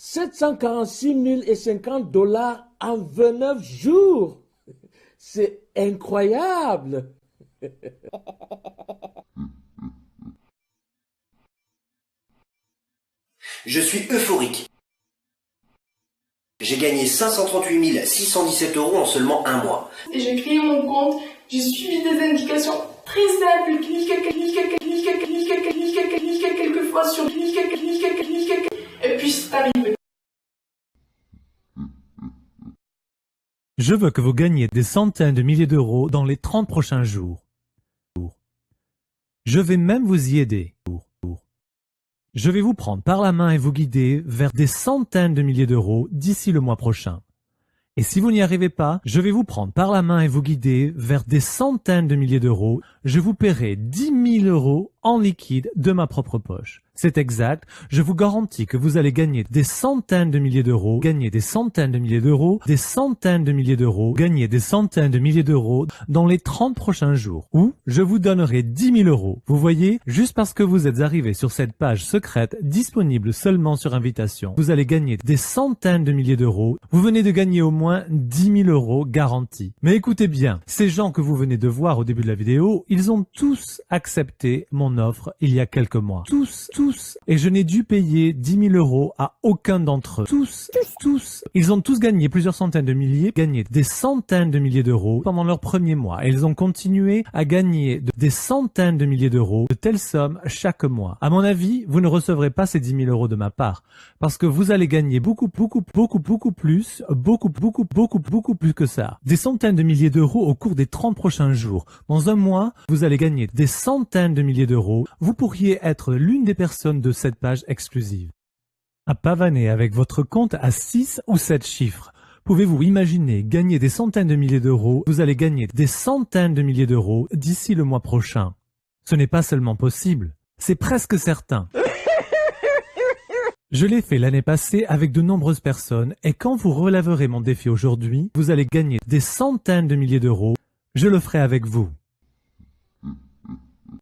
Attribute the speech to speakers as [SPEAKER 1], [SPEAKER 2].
[SPEAKER 1] 746 050 $ en 29 jours. C'est incroyable.
[SPEAKER 2] Je suis euphorique. J'ai gagné 538 617 € en seulement un mois.
[SPEAKER 3] J'ai créé mon compte, j'ai suivi des indications très simples, quelques fois sur et puis c'est arrivé.
[SPEAKER 4] Je veux que vous gagniez des centaines de milliers d'euros dans les 30 prochains jours. Je vais même vous y aider. Je vais vous prendre par la main et vous guider vers des centaines de milliers d'euros d'ici le mois prochain. Et si vous n'y arrivez pas, je vais vous prendre par la main et vous guider vers des centaines de milliers d'euros. Je vous paierai 10 000 € en liquide de ma propre poche. C'est exact, je vous garantis que vous allez gagner des centaines de milliers d'euros, gagner des centaines de milliers d'euros, des centaines de milliers d'euros, gagner des centaines de milliers d'euros dans les 30 prochains jours. Ou je vous donnerai 10 000 €. Vous voyez, juste parce que vous êtes arrivé sur cette page secrète disponible seulement sur invitation, vous allez gagner des centaines de milliers d'euros. Vous venez de gagner au moins 10 000 € garantis. Mais écoutez bien, ces gens que vous venez de voir au début de la vidéo, ils ont tous accepté mon offre il y a quelques mois. Tous. Et je n'ai dû payer 10 000 € à aucun d'entre eux. Tous. Ils ont tous gagné plusieurs centaines de milliers, gagné des centaines de milliers d'euros pendant leur premier mois. Et ils ont continué à gagner des centaines de milliers d'euros, de telles sommes chaque mois. À mon avis, vous ne recevrez pas ces 10 000 € de ma part. Parce que vous allez gagner beaucoup plus que ça. Des centaines de milliers d'euros au cours des 30 prochains jours. Dans un mois, vous allez gagner des centaines de milliers d'euros. Vous pourriez être l'une des personnes de cette page exclusive. À pavaner avec votre compte à 6 ou 7 chiffres. Pouvez-vous imaginer gagner des centaines de milliers d'euros? Vous allez gagner des centaines de milliers d'euros d'ici le mois prochain. Ce n'est pas seulement possible, c'est presque certain. Je l'ai fait l'année passée avec de nombreuses personnes et quand vous relèverez mon défi aujourd'hui, vous allez gagner des centaines de milliers d'euros. Je le ferai avec vous.